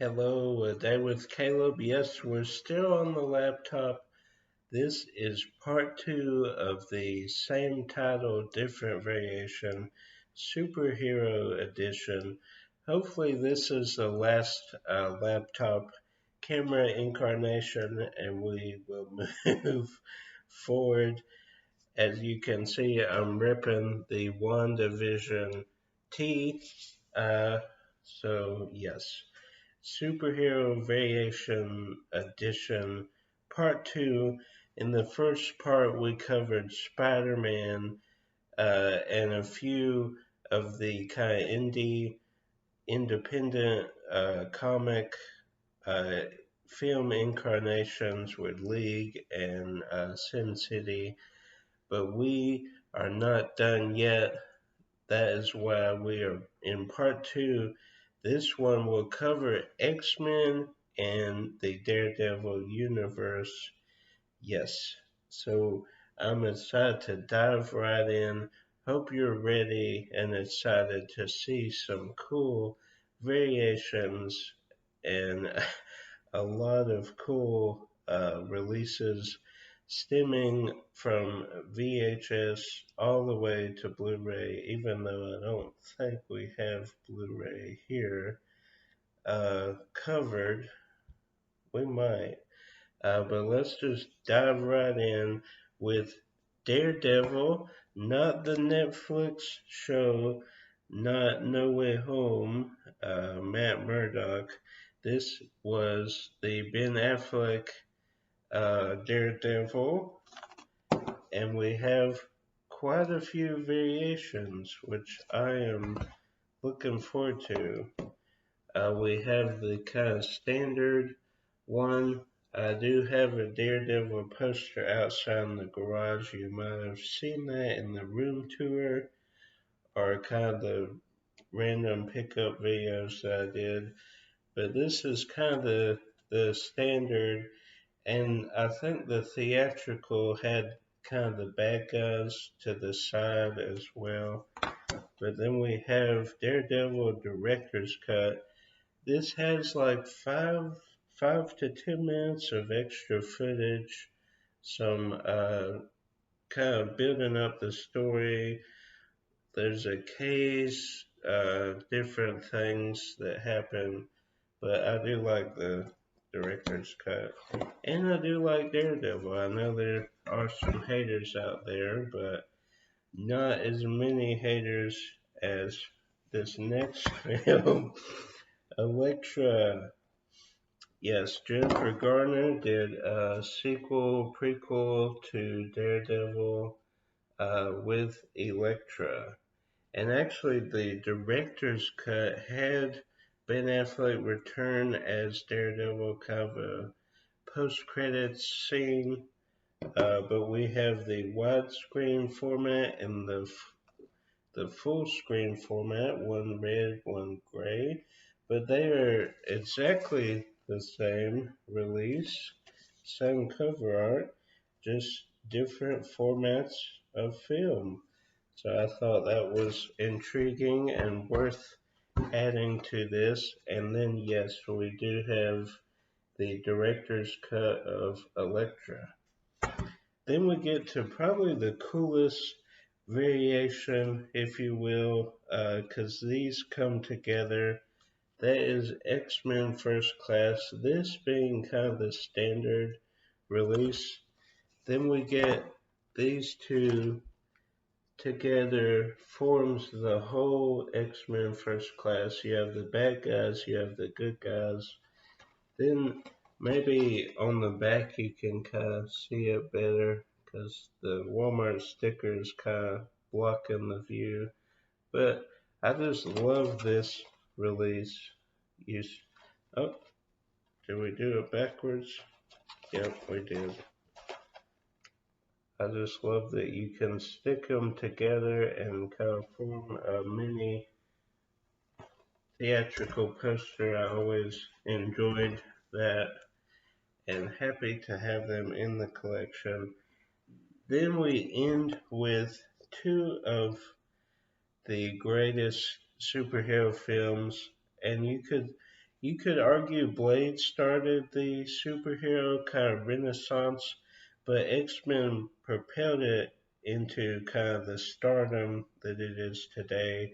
Hello, a day with Caleb. Yes, we're still on the laptop. This is part two of the same title, different variation, superhero edition. Hopefully, this is the last laptop camera incarnation, and we will move forward. As you can see, I'm ripping the WandaVision T. Uh, yes. Superhero Variation Edition Part 2. In the first part, we covered Spider Man and a few of the kind of independent comic uh, film incarnations with League and Sin City, but we are not done yet. That is why we are in part two. This one will cover X-Men and the Daredevil universe. Yes. So I'm excited to dive right in. Hope you're ready and excited to see some cool variations and a lot of cool releases stemming from VHS all the way to Blu-ray, even though I don't think we have Blu-ray here covered. We might. But let's just dive right in with Daredevil, not the Netflix show, not No Way Home, Matt Murdock. This was the Ben Affleck Daredevil, and we have quite a few variations, which I am looking forward to. We have the kind of standard one. I do have a Daredevil poster outside in the garage. You might have seen that in the room tour or kind of the random pickup videos that I did. But this is kind of the standard, and I think the theatrical had kind of the bad guys to the side as well. But then we have Daredevil Director's Cut. This has like five to 10 minutes of extra footage, some kind of building up the story. There's a case, different things that happen, but I do like the director's cut, and I do like Daredevil. I know there are some haters out there, but not as many haters as this next film, Elektra. Yes, Jennifer Garner did a sequel, prequel to Daredevil with Elektra. And actually, the director's cut had Ben Affleck return as Daredevil, kind of a post-credits scene. But we have the widescreen format and the full screen format, one red, one gray, but they are exactly the same release, same cover art, just different formats of film. So I thought that was intriguing and worth adding to this. And then, yes, we do have the director's cut of Elektra. Then we get to probably the coolest variation, if you will, because these come together. That is X-Men First Class, this being kind of the standard release. Then we get these two together forms the whole X-Men First Class. You have the bad guys, you have the good guys. Then maybe on the back you can kind of see it better because the Walmart sticker is kind of blocking the view. But I just love this release. You, oh, did we do it backwards? Yep, we did. I just love that you can stick them together and kind of form a mini theatrical poster. I always enjoyed that and happy to have them in the collection. Then we end with two of the greatest superhero films, and you could argue Blade started the superhero kind of renaissance, but X-Men propelled it into kind of the stardom that it is today.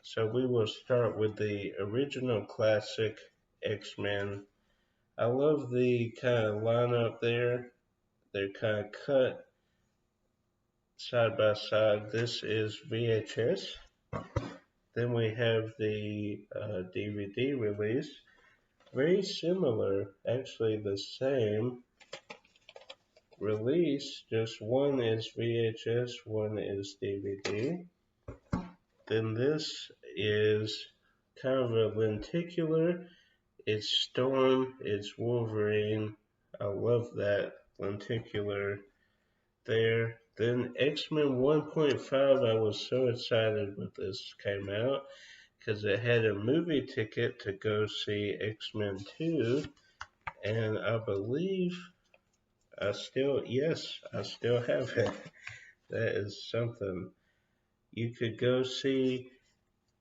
So we will start with the original classic X-Men. I love the kind of lineup there. They're kind of cut side by side. This is VHS. Then we have the DVD release. Very similar, actually the same release, just one is VHS, one is DVD. Then this is kind of a lenticular. It's Storm, it's Wolverine. I love that lenticular there. Then X-Men 1.5, I was so excited when this came out because it had a movie ticket to go see X-Men 2, and I believe I still have it. That is something. You could go see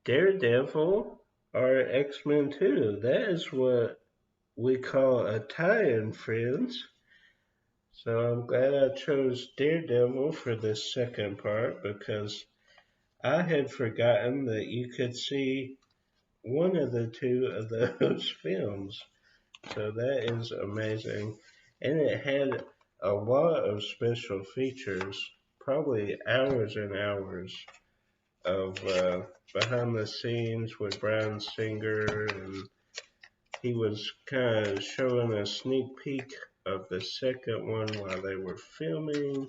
Daredevil or X-Men 2. That is what we call a tie-in, friends. So I'm glad I chose Daredevil for this second part because I had forgotten that you could see one of the two of those films. So that is amazing. And it had a lot of special features, probably hours and hours of behind the scenes with Bryan Singer, and he was kind of showing a sneak peek of the second one while they were filming,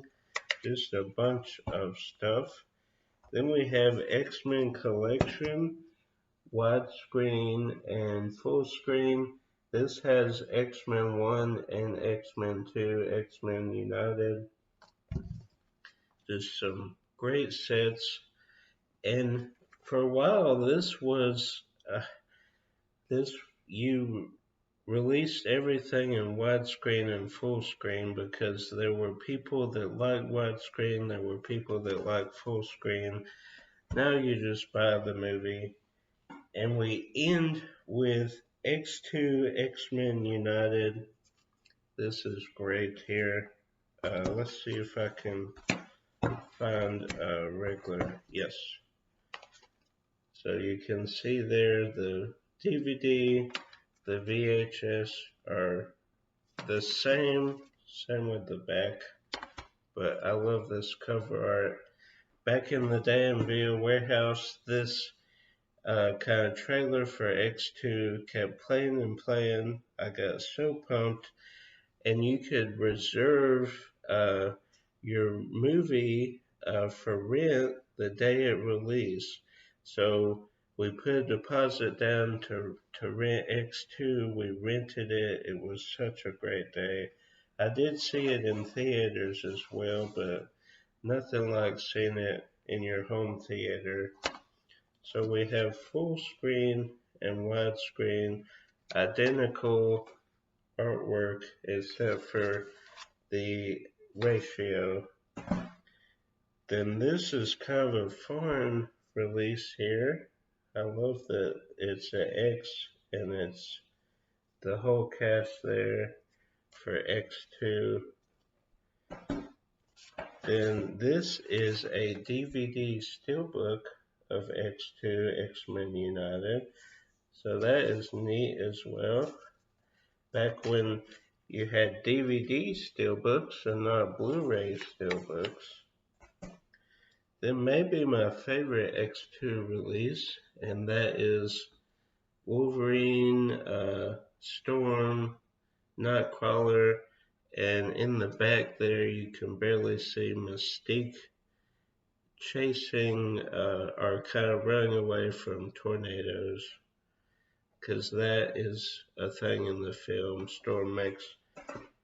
just a bunch of stuff. Then we have X-Men Collection, widescreen and full screen. This has X-Men 1 and X-Men 2, X-Men United. Just some great sets. And for a while, this you released everything in widescreen and full screen because there were people that liked widescreen, there were people that liked full screen. Now you just buy the movie. And we end with X2 X-Men United. This is great here. Let's see if I can find a regular. Yes. So you can see there the DVD, the VHS are the same with the back. But I love this cover art. Back in the day in Video Warehouse, this kind of trailer for X2 kept playing and playing. I got so pumped, and you could reserve your movie for rent the day it released. So we put a deposit down to rent X2. We rented it. It was such a great day. I did see it in theaters as well, but nothing like seeing it in your home theater. So we have full screen and widescreen, identical artwork except for the ratio. Then this is kind of a foreign release here. I love that it's an X and it's the whole cast there for X2. Then this is a DVD steelbook of X2 X-Men United. So that is neat as well. Back when you had DVD steelbooks and not Blu-ray steelbooks. Then maybe my favorite X2 release, and that is Wolverine, Storm, Nightcrawler, and in the back there you can barely see Mystique chasing or kind of running away from tornadoes, because that is a thing in the film. Storm makes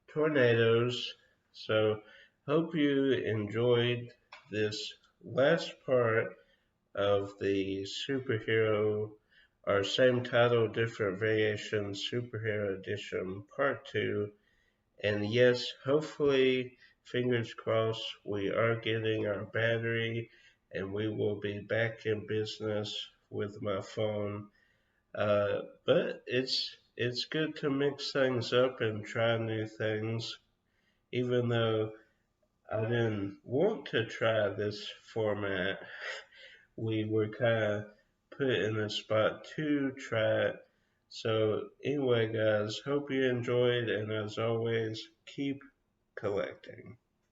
tornadoes. So hope you enjoyed this last part of the superhero or same title, different variations superhero edition part 2. And yes, hopefully, fingers crossed, we are getting our battery and we will be back in business with my phone. But it's it's good to mix things up and try new things, even though I didn't want to try this format. We were kind of put in a spot to try it. So, anyway, guys, hope you enjoyed, and as always, keep collecting.